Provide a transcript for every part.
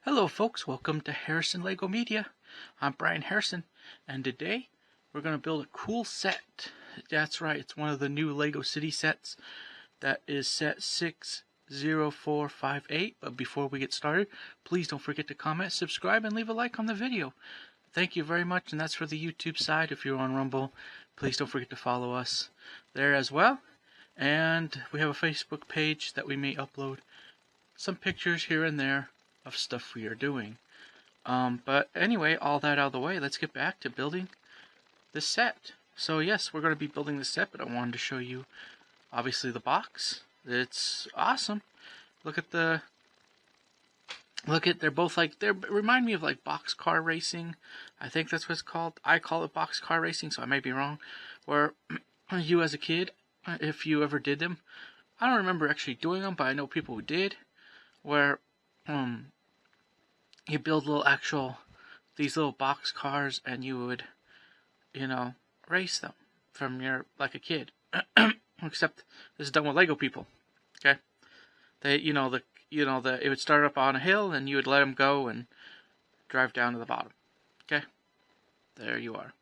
Hello folks, welcome to Harrison Lego Media. I'm Brian Harrison, and today we're going to build a cool set. That's right, it's one of the new Lego City sets. That is set 60458. But before we get started, please don't forget to comment, subscribe, and leave a like on the video. Thank you very much, and that's for the YouTube side. If you're on Rumble, please don't forget to follow us there as well. And we have a Facebook page that we may upload some pictures here and there of stuff we are doing. But anyway, all that out of the way, let's get back to building this set. So yes, we're going to be building this set, but I wanted to show you obviously the box. It's awesome. They're both like, they remind me of like boxcar racing. I think that's what it's called. I call it boxcar racing, so I may be wrong. Where you as a kid, if you ever did them, I don't remember actually doing them, but I know people who did, where you build these little box cars, and you would, race them from like a kid. Except this is done with Lego people. Okay, it would start up on a hill, and you would let them go and drive down to the bottom. Okay, there you are.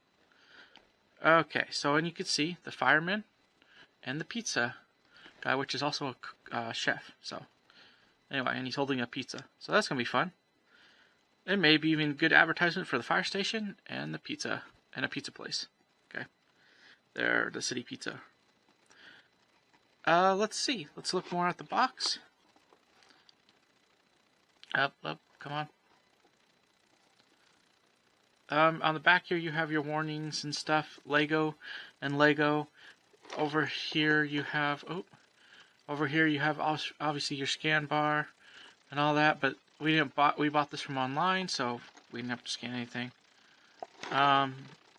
Okay, so and you can see the fireman and the pizza guy, which is also a chef. So anyway, and he's holding a pizza, so that's gonna be fun. And maybe even good advertisement for the fire station and the pizza and a pizza place. Okay, there, the city pizza. Let's see. Let's look more at the box. Up, come on. On the back here you have your warnings and stuff. Lego and Lego. Over here you have obviously your scan bar and all that, but we bought this from online, so we didn't have to scan anything.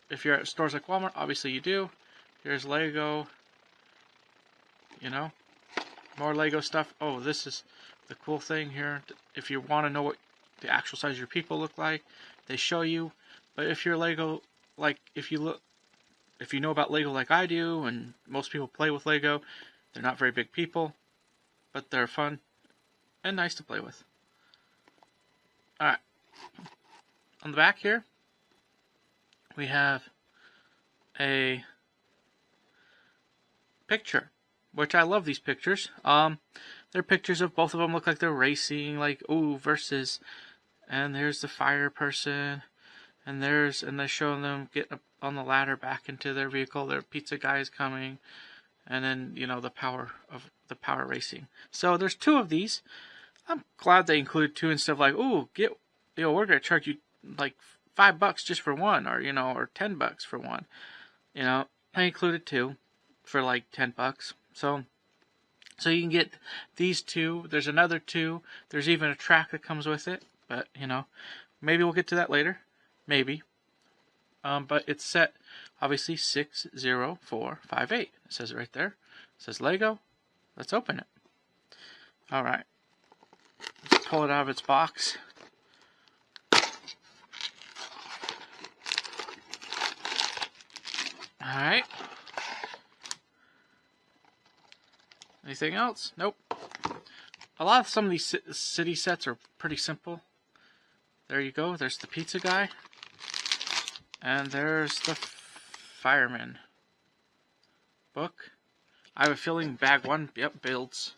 If you're at stores like Walmart, obviously you do. Here's Lego. More Lego stuff. Oh, this is the cool thing here. If you want to know what the actual size of your people look like, they show you. But if you're Lego, if you know about Lego like I do, and most people play with Lego, they're not very big people, but they're fun and nice to play with. Alright, on the back here, we have a picture, which I love these pictures. They're pictures of both of them look like they're racing, like, ooh, versus, and there's the fire person, and they're showing them get up on the ladder back into their vehicle. Their pizza guy is coming, and then, the power racing. So there's two of these. I'm glad they included two instead of like, ooh, we're gonna charge you like $5 just for one, or or $10 for one. I included two for like $10. So you can get these two. There's another two. There's even a track that comes with it. But maybe we'll get to that later. Maybe. But it's set obviously 60458. It says it right there. It says Lego. Let's open it. All right. Let's pull it out of its box. Alright. Anything else? Nope. Some of these city sets are pretty simple. There you go. There's the pizza guy. And there's the fireman book. I have a feeling bag one, builds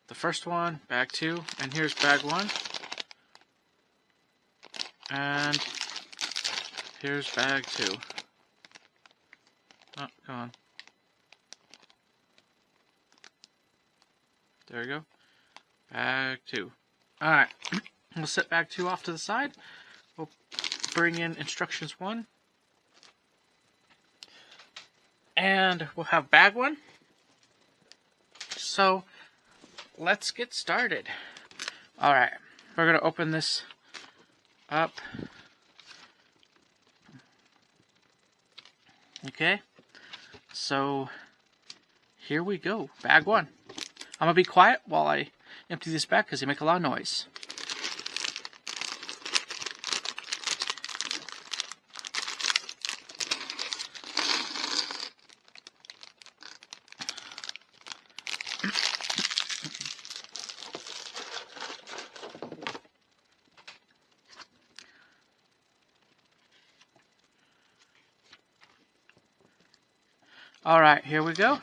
the first one, bag two, and here's bag one. And here's bag two. Oh, come on. There we go. Bag two. Alright. We'll set bag two off to the side. We'll bring in instructions one. And we'll have bag one. So, let's get started. Alright. We're going to open this up. Okay. So, here we go. Bag one. I'm going to be quiet while I empty this bag because they make a lot of noise. Alright, here we go.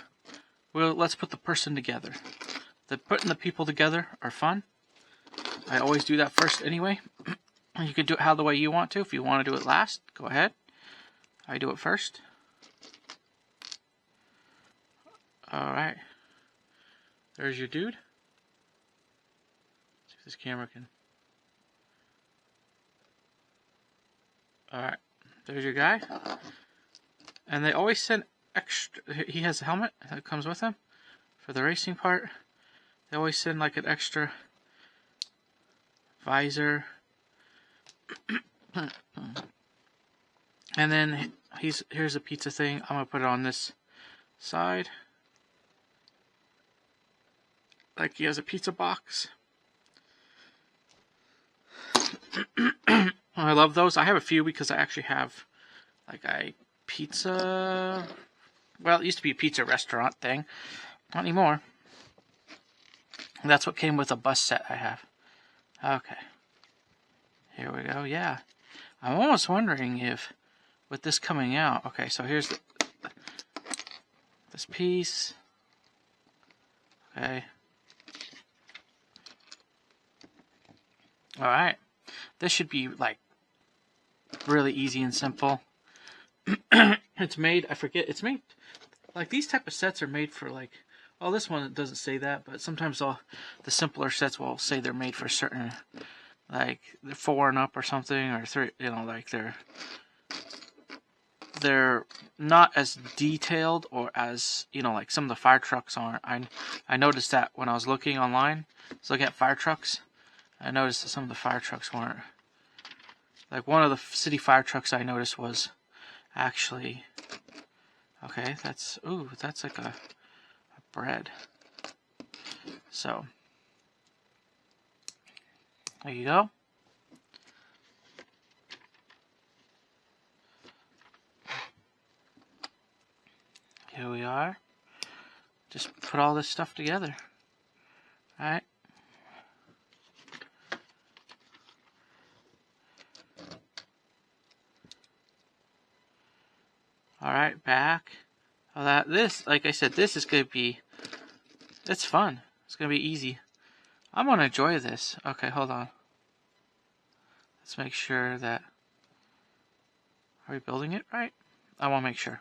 Let's put the person together. Putting the people together are fun. I always do that first anyway. You can do it how the way you want to. If you want to do it last, go ahead. I do it first. Alright. There's your dude. Let's see if this camera can... Alright. There's your guy. And they always send extra... He has a helmet that comes with him for the racing part. They always send like an extra visor. And then here's a pizza thing. I'm going to put it on this side. Like he has a pizza box. I love those. I have a few because I actually have like a pizza... Well, it used to be a pizza restaurant thing. Not anymore. That's what came with a bus set I have. Okay. Here we go. Yeah. I'm almost wondering if, with this coming out... Okay, so here's this piece. Okay. Alright. This should be, like, really easy and simple. It's made... I forget. It's made... Like, these type of sets are made for, like... Well, this one doesn't say that, but sometimes the simpler sets will say they're made for certain, like, they're 4 and up or something, or 3, you know, like they're not as detailed or as, you know, like some of the fire trucks aren't. I noticed that when I was looking online, looking at fire trucks, I noticed that some of the fire trucks weren't. Like, one of the city fire trucks I noticed was actually, okay, that's like a bread. So, there you go. Here we are. Just put all this stuff together. Alright. Alright, back. This, like I said, this is going to be, it's fun. It's going to be easy. I'm going to enjoy this. Okay, hold on. Let's make sure that, are we building it right? I want to make sure.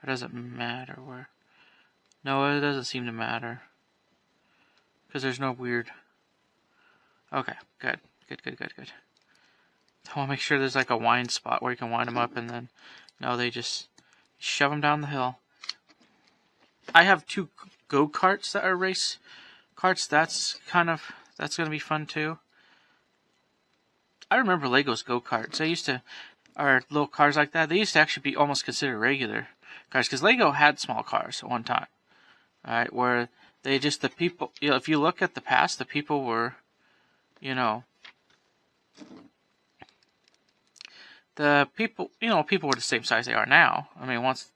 Or does it matter where? No, it doesn't seem to matter. Because there's no weird. Okay, good. Good. I want to make sure there's like a wind spot where you can wind them up and then, no, they just shove them down the hill. I have 2 go-karts that are race carts. That's going to be fun too. I remember Lego's go-karts. They used to, or little cars like that, they used to actually be almost considered regular cars. Because Lego had small cars at one time. Alright, where they just, the people, you know, if you look at the past, the people were, you know, people were the same size they are now. I mean, once,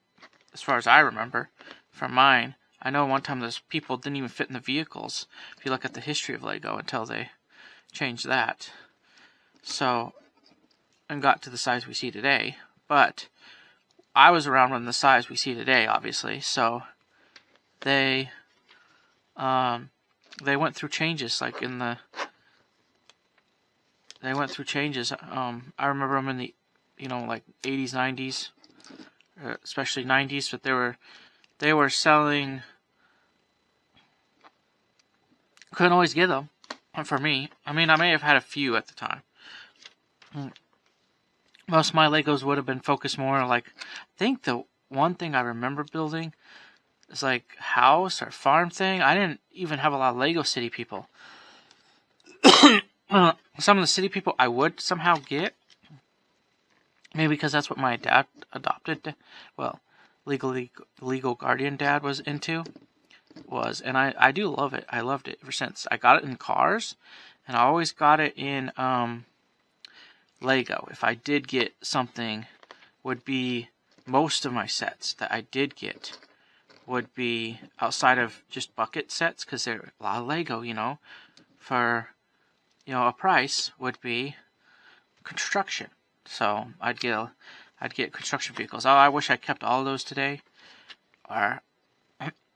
as far as I remember, from mine, I know one time those people didn't even fit in the vehicles. If you look at the history of Lego until they changed that. So, and got to the size we see today. But I was around when the size we see today, obviously. So they went through changes, like they went through changes. I remember them in the, you know, like 80s, 90s, especially 90s, but they were selling. Couldn't always get them. For me, I mean, I may have had a few at the time. Most of my Legos would have been focused more like, I think the one thing I remember building is like house or farm thing. I didn't even have a lot of Lego City people. Some of the city people I would somehow get. Maybe because that's what my dad adopted. Well, legal guardian dad was into. And I do love it. I loved it ever since. I got it in cars, and I always got it in Lego. If I did get something, would be most of my sets that I did get would be outside of just bucket sets, because they're a lot of Lego, you know, for, you know, a price would be construction. So I'd get construction vehicles. Oh, I wish I kept all of those today. or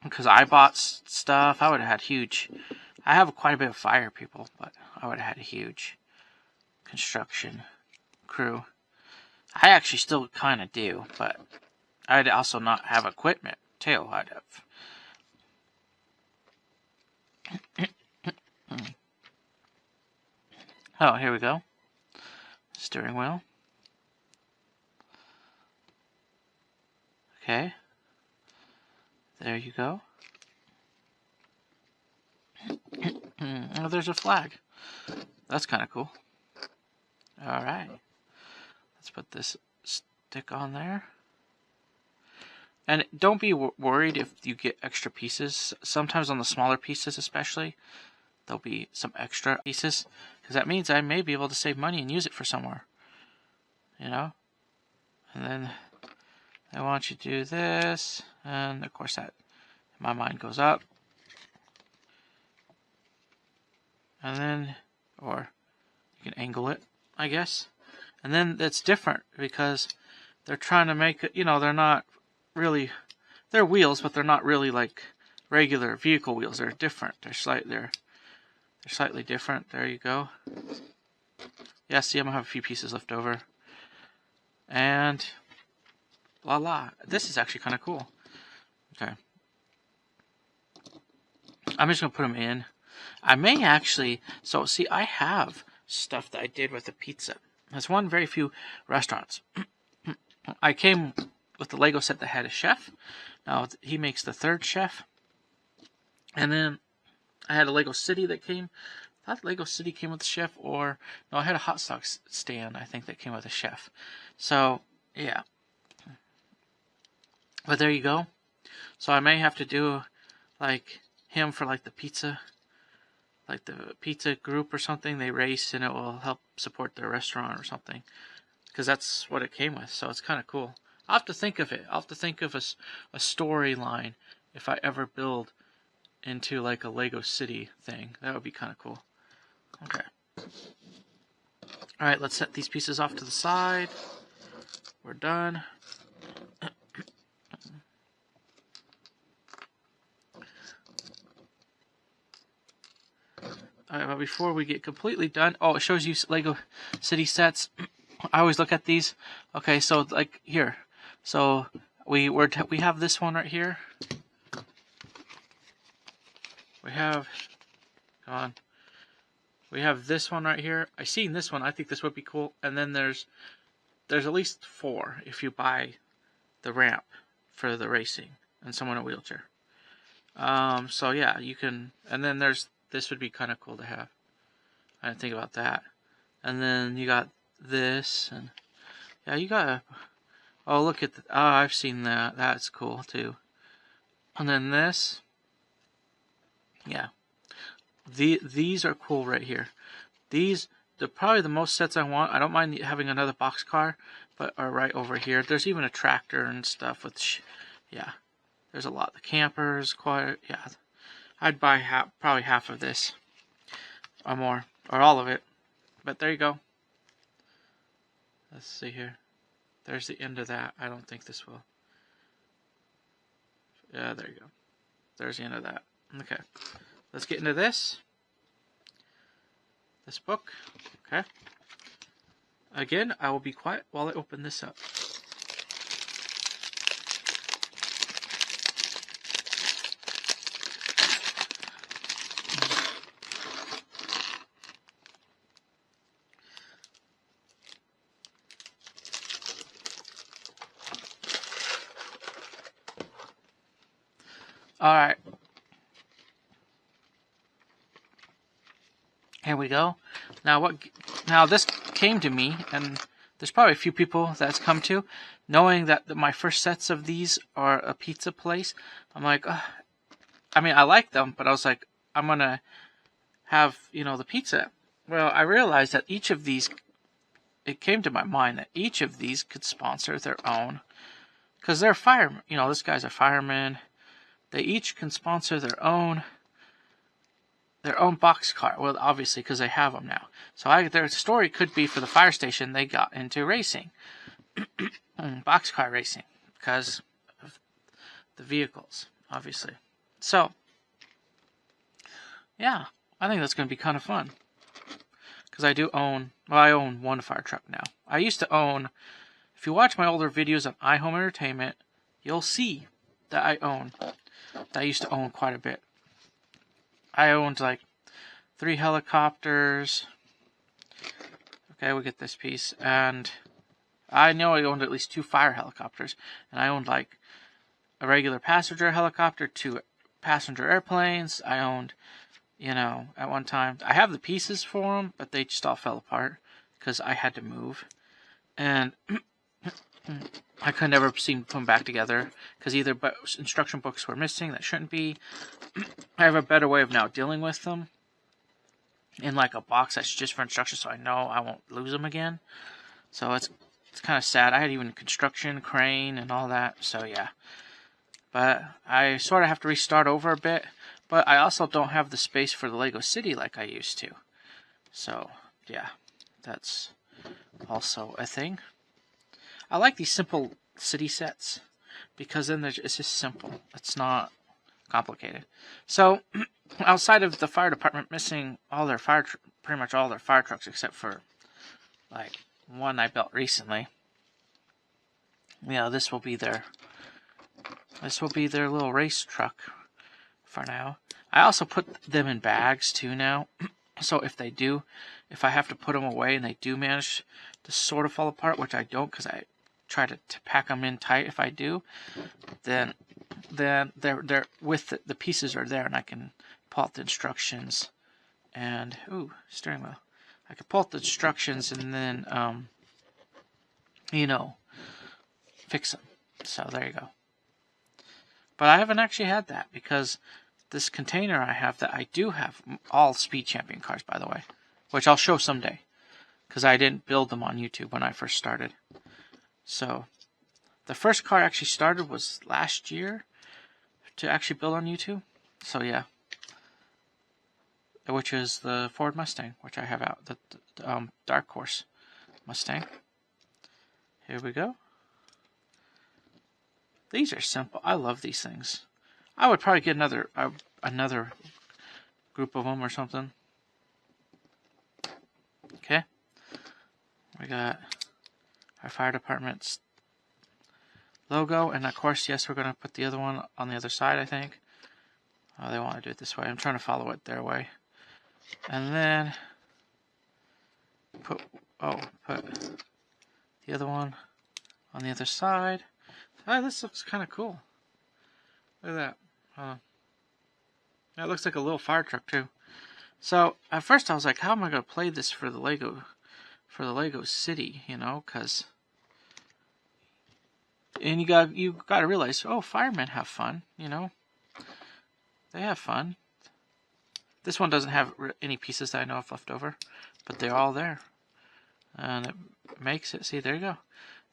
because I bought stuff, I would have had huge. I have quite a bit of fire people, but I would have had a huge construction crew. I actually still kind of do, but I'd also not have equipment too. I'd have. Oh, here we go. Steering wheel. Okay. There you go. Oh, there's a flag. That's kind of cool. Alright. Let's put this stick on there. And don't be worried if you get extra pieces. Sometimes on the smaller pieces especially, there'll be some extra pieces. Because that means I may be able to save money and use it for somewhere. You know? And then I want you to do this. And of course that, my mind goes up. And then, or you can angle it, I guess. And then it's different because they're trying to make it, you know, they're not really, they're wheels, but they're not really like regular vehicle wheels. They're different. They're slightly different. There you go. Yeah, see, I'm gonna have a few pieces left over. And voila. This is actually kind of cool. Okay. I'm just gonna put them in. I may actually, so see, I have stuff that I did with the pizza. There's one very few restaurants. I came with the Lego set that had a chef. Now he makes the third chef. And then I had a Lego City that came. I thought Lego City came with the chef, or no, I had a hot stock stand, I think, that came with a chef. So yeah. But there you go. So I may have to do like him for like the pizza. Like the pizza group or something, they race and it will help support their restaurant or something. Because that's what it came with, so it's kind of cool. I'll have to think of it. I'll have to think of a storyline if I ever build into like a Lego City thing. That would be kind of cool. Okay. Alright, let's set these pieces off to the side. We're done. Alright, but before we get completely done, oh, it shows you Lego City sets. I always look at these. Okay, so like here, so we have this one right here. We have, come on. We have this one right here. I seen this one. I think this would be cool. And then there's at least 4 if you buy the ramp for the racing and someone in a wheelchair. So yeah, you can. And then this would be kind of cool to have. I didn't think about that. And then you got this, and yeah, you got. Oh, look at oh, I've seen that. That's cool too. And then this. Yeah. These are cool right here. These, they're probably the most sets I want. I don't mind having another boxcar, but are right over here. There's even a tractor and stuff with, yeah. There's a lot. The campers, quite, yeah. I'd buy probably half of this, or more, or all of it. But there you go. Let's see here. There's the end of that. I don't think this will. Yeah, there you go. There's the end of that. Okay. Let's get into this. This book. Okay. Again, I will be quiet while I open this up. All right. Here we go. Now this came to me, and there's probably a few people that's come to, knowing that my first sets of these are a pizza place. I'm like, I mean, I like them, but I was like, I'm gonna have, the pizza. Well, I realized that each of these, it came to my mind that each of these could sponsor their own, because they're firemen. This guy's a fireman. They each can sponsor their own boxcar. Well, obviously, because they have them now. So their story could be for the fire station. They got into racing, boxcar racing, because of the vehicles, obviously. So, yeah, I think that's going to be kind of fun. Because I own one fire truck now. I used to own, if you watch my older videos on iHome Entertainment, you'll see that I used to own quite a bit. I owned like 3 helicopters. Okay, we get this piece. And I know I owned at least 2 fire helicopters. And I owned like a regular passenger helicopter, 2 passenger airplanes. I owned, at one time, I have the pieces for them, but they just all fell apart because I had to move. And I could never seem to put them back together because either instruction books were missing that shouldn't be. I have a better way of now dealing with them in like a box that's just for instructions, so I know I won't lose them again. So it's kind of sad. I had even construction, crane, and all that. So yeah, but I sort of have to restart over a bit. But I also don't have the space for the Lego City like I used to. So yeah, that's also a thing. I like these simple city sets because then it's just simple. It's not complicated. So outside of the fire department missing all their pretty much all their fire trucks except for like one I built recently. This will be their little race truck for now. I also put them in bags too now. So if I have to put them away and they do manage to sort of fall apart, which I don't because I try to pack them in tight if I do, then they're with the pieces are there and I can pull out the instructions and steering wheel. I can pull out the instructions and then fix them. So there you go. But I haven't actually had that because this container I have that I do have all Speed Champion cars, by the way, which I'll show someday because I didn't build them on YouTube when I first started. So the first car I actually started was last year to actually build on YouTube. So yeah, which is the Ford Mustang, which I have out, the Dark Horse Mustang. Here we go. These are simple. I love these things. I would probably get another group of them or something. Okay. We got our fire department's logo, and of course, yes, we're going to put the other one on the other side, I think. Oh, they want to do it this way. I'm trying to follow it their way. And then put the other one on the other side. Oh, this looks kind of cool. Look at that. That looks like a little fire truck too. So at first I was like, how am I going to play this for the Lego City? Because and you got to realize, firemen have fun. They have fun. This one doesn't have any pieces that I know of left over, but they're all there, and it makes it. See, there you go.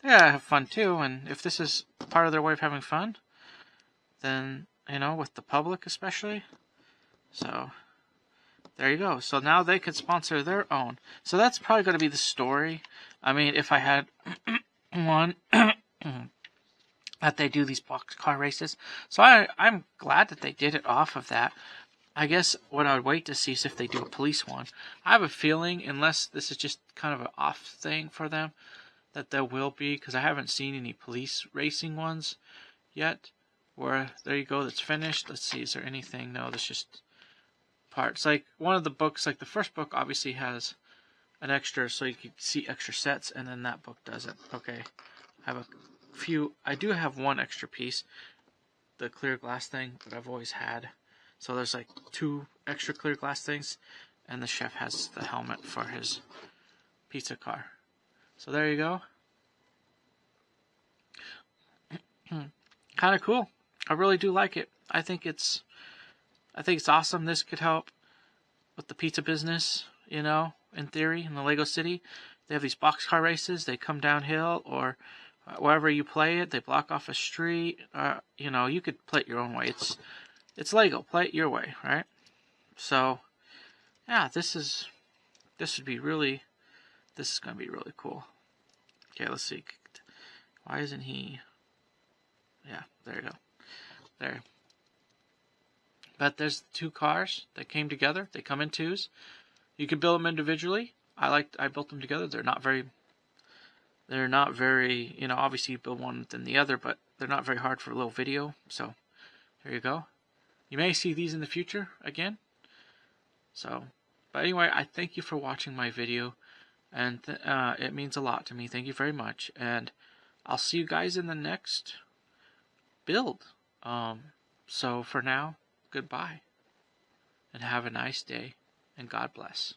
They gotta have fun too, and if this is part of their way of having fun, then with the public especially. So there you go. So now they could sponsor their own. So that's probably going to be the story. I mean, if I had one that they do these box car races. So I'm glad that they did it off of that. I guess what I would wait to see is if they do a police one. I have a feeling, unless this is just kind of an off thing for them, that there will be, because I haven't seen any police racing ones yet. Where, there you go, that's finished. Let's see, is there anything? No, that's just parts. Like, one of the books, like the first book obviously has an extra, so you can see extra sets, and then that book doesn't. Okay, I do have one extra piece, the clear glass thing that I've always had. So there's like 2 extra clear glass things, and the chef has the helmet for his pizza car. So there you go. Kind of cool. I really do like it. I think it's awesome. This could help with the pizza business, in theory, in the Lego City. They have these boxcar races. They come downhill or wherever you play it. They block off a street. You could play it your own way. It's Lego. Play it your way, right? So, yeah, this is going to be really cool. Okay, let's see. Why isn't he? Yeah, there you go. there. But there's 2 cars that came together. They come in twos. You can build them individually. I built them together. They're not very, obviously you build one then the other, but they're not very hard for a little video. So there you go. You may see these in the future again. So, but anyway, I thank you for watching my video, and it means a lot to me. Thank you very much, and I'll see you guys in the next build. So for now, goodbye, and have a nice day, and God bless.